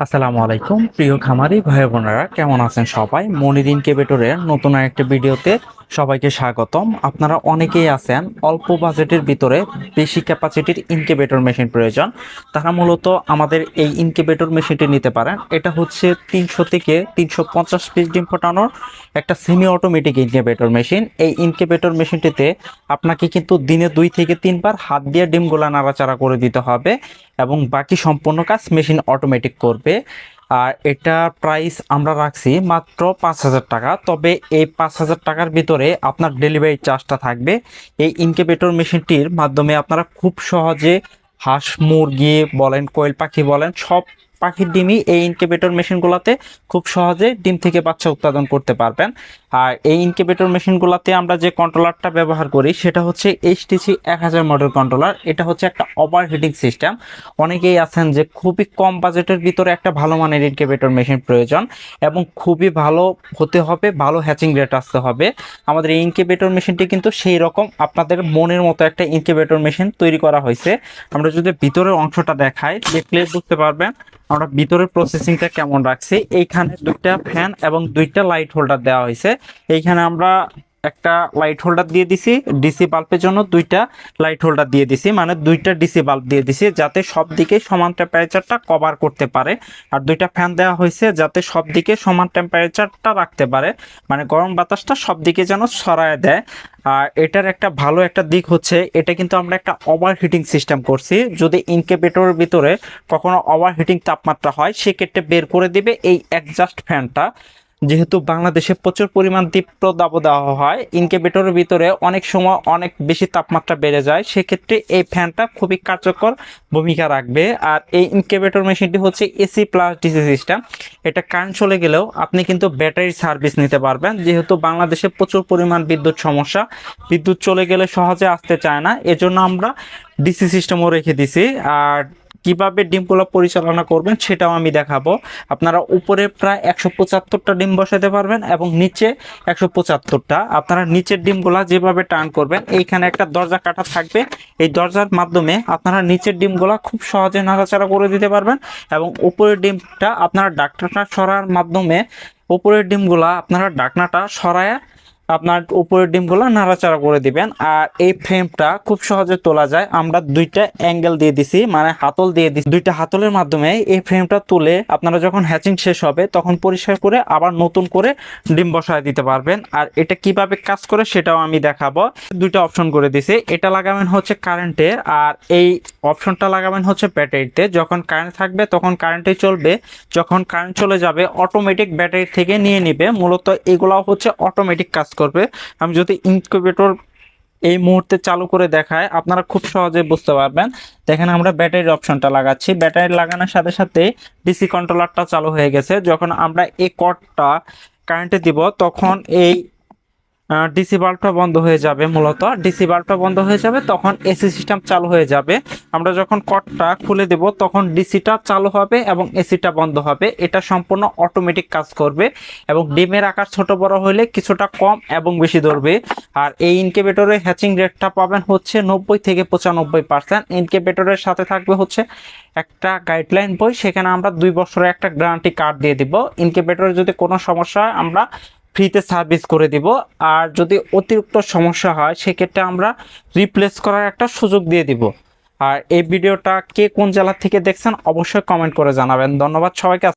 আসসালামু আলাইকুম প্রিয় খামারি ভাই বোনেরা, কেমন আছেন সবাই? মনির ইনকিউবেটরের নতুন আরেকটি ভিডিওতে সবাইকে স্বাগতম। আপনারা অনেকেই আছেন অল্প বাজেটের ভিতরে বেশি ক্যাপাসিটির ইনকিউবেটর মেশিন প্রয়োজন, তারা মূলত আমাদের এই ইনকিউবেটর মেশিনটি নিতে পারেন। এটা হচ্ছে 300 থেকে 350 পিস ডিম ফোটানোর একটা সেমি অটোমেটিক ইনকিউবেটর মেশিন। এই ইনকিউবেটর মেশিনটিতে আপনাকে কিন্তু দিনে 2 থেকে 3 বার হাত দিয়ে ডিমগুলা নাড়াচাড়া করে দিতে হবে এবং বাকি সম্পূর্ণ কাজ মেশিন অটোমেটিক করবে। আর এটা প্রাইস আমরা রাখছি মাত্র 5,000 টাকা। তবে এই 5,000 টাকার ভিতরে আপনার ডেলিভারি চার্জটা থাকবে। এই ইনকিউবেটর মেশিনটির মাধ্যমে আপনারা খুব সহজে হাঁস মুরগি বলেন, কোয়েল পাখি বলেন, সব পাখির ডিমই এই ইনকিউবেটর মেশিনগুলোতে খুব সহজে ডিম থেকে বাচ্চা উৎপাদন করতে পারবেন। আর এই ইনকিউবেটর মেশিনগুলোতে আমরা যে কন্ট্রোলারটা ব্যবহার করি সেটা হচ্ছে এইচটিসি 1000 মডেল কন্ট্রোলার। এটা হচ্ছে একটা ওভারহিটিং সিস্টেম। অনেকেই আছেন যে খুবই কম বাজেটের ভিতরে একটা ভালো মানের ইনকিউবেটর মেশিন প্রয়োজন এবং খুবই ভালো হতে হবে, ভালো হ্যাচিং রেট আসতে হবে। আমাদের এই ইনকিউবেটর মেশিনটি কিন্তু সেই রকম আপনাদের মনের মতো একটা ইনকিউবেটর মেশিন তৈরি করা হয়েছে। আমরা যদি ভিতরের অংশটা দেখাই, দেখলে বুঝতে পারবেন আমরা ভিতরের প্রসেসিংটা কেমন রাখছি। এইখানে দুইটা ফ্যান এবং দুইটা লাইট হোল্ডার দেওয়া হয়েছে। এইখানে আমরা একটা লাইট হোল্ডার দিয়ে দিছি, ডিসি বাল্বের জন্য দুইটা লাইট হোল্ডার দিয়ে দিছি, মানে দুইটা ডিসি বাল্ব দিয়ে দিছি যাতে সব দিকে সমান টেম্পারেচারটা কভার করতে পারে। আর দুইটা ফ্যান দেওয়া হয়েছে যাতে সব দিকে সমান টেম্পারেচারটা রাখতে পারে, মানে গরম বাতাসটা সব দিকে যেন ছড়ায় দেয়। আর এটার একটা ভালো একটা দিক হচ্ছে এটা কিন্তু আমরা একটা ওভার হিটিং সিস্টেম করছি। যদি ইনকিউবেটরের ভিতরে কখনো ওভার হিটিং তাপমাত্রা হয় সেক্ষেত্রে বের করে দিবে এই অ্যাডজাস্ট ফ্যানটা। যেহেতু বাংলাদেশে প্রচুর পরিমাণ তীব্র দাবদাহ হয়, ইনকিউবেটরের ভিতরে অনেক সময় অনেক বেশি তাপমাত্রা বেড়ে যায়, সেক্ষেত্রে এই ফ্যানটা খুবই কার্যকর ভূমিকা রাখবে। আর এই ইনকিউবেটর মেশিনটি হচ্ছে এসি প্লাস ডিসি সিস্টেম। এটা কারেন্ট চলে গেলেও আপনি কিন্তু ব্যাটারি সার্ভিস নিতে পারবেন। যেহেতু বাংলাদেশে প্রচুর পরিমাণ বিদ্যুৎ সমস্যা, বিদ্যুৎ চলে গেলে সহজে আসতে চায় না, এজন্য আমরা ডিসি সিস্টেমও রেখে দিছি। আর কিভাবে ডিমগুলো পরিচালনা করবেন সেটাও আমি দেখাবো। আপনারা উপরে প্রায় 175টা ডিম বসাতে পারবেন এবং নিচে 175টা। আপনারা নিচের ডিমগুলা যেভাবে টার্ন করবেন, এইখানে একটা দরজা কাটা থাকবে, এই দরজার মাধ্যমে আপনারা নিচের ডিমগুলা খুব সহজে নাড়াচাড়া করে দিতে পারবেন এবং উপরের ডিমটা আপনারা ডাকনাটা সরার মাধ্যমে উপরের ডিমগুলা আপনারা ডাকনাটা সরায় আপনার উপরের ডিমগুলো নাড়াচাড়া করে দিবেন। আর এই ফ্রেমটা খুব সহজে তোলা যায়। আমরা দুইটা অ্যাঙ্গেল দিয়ে দিছি, মানে হাতল দিয়ে দিছি, দুইটা হাতলের মাধ্যমে এই ফ্রেমটা তুলে আপনারা যখন হ্যাচিং শেষ হবে তখন পরিষ্কার করে আবার নতুন করে ডিম বসায় দিতে পারবেন। আর এটা কিভাবে কাজ করে সেটাও আমি দেখাবো। দুইটা অপশন করে দিছি, এটা লাগাবেন হচ্ছে কারেন্টের আর এই অপশনটা লাগাবেন হচ্ছে ব্যাটারিতে। যখন কারেন্ট থাকবে তখন কারেন্টে চলবে, যখন কারেন্ট চলে যাবে অটোমেটিক ব্যাটারি থেকে নিয়ে নিবে। মূলত এগুলাও হচ্ছে অটোমেটিক কাজ করবে। আমি যদি ইনকিউবেটর এই মুহূর্তে চালু করে দেখায় আপনারা খুব সহজে বুঝতে পারবেন। দেখেন আমরা ব্যাটারির অপশনটা লাগাচ্ছি, ব্যাটারি লাগানোর সাথে সাথে ডিসি কন্ট্রোলারটা চালু হয়ে গেছে। যখন আমরা এই কর্ডটা কারেন্টে দিব তখন এই ডিসি বাল্বটা বন্ধ হয়ে যাবে। মূলত ডিসি বাল্বটা বন্ধ হয়ে যাবে তখন এসি সিস্টেম চালু হয়ে যাবে। আমরা যখন কর্ডটা খুলে দেব তখন ডিসিটা চালু হবে এবং এসিটা বন্ধ হবে। এটা সম্পূর্ণ অটোমেটিক কাজ করবে এবং ডিমের আকার ছোট বড় হলে কিছুটা কম এবং বেশি ধরবে। আর এই ইনকিউবেটরের হ্যাচিং রেটটা পাবেন হচ্ছে 90 থেকে 95%। ইনকিউবেটরের সাথে থাকবে হচ্ছে একটা গাইডলাইন বই, সেখানে আমরা 2 বছরের একটা গ্যারান্টি কার্ড দিয়ে দিব। ইনকিউবেটরে যদি কোনো সমস্যা হয় আমরা ফ্রিতে সার্ভিস করে দিব। আর যদি অতিরিক্ত সমস্যা হয় সেক্ষেত্রে আমরা রিপ্লেস করার একটা সুযোগ দিয়ে দিব। আর এই ভিডিওটা কে কোন জেলা থেকে দেখছেন অবশ্যই কমেন্ট করে জানাবেন। ধন্যবাদ সবাইকে।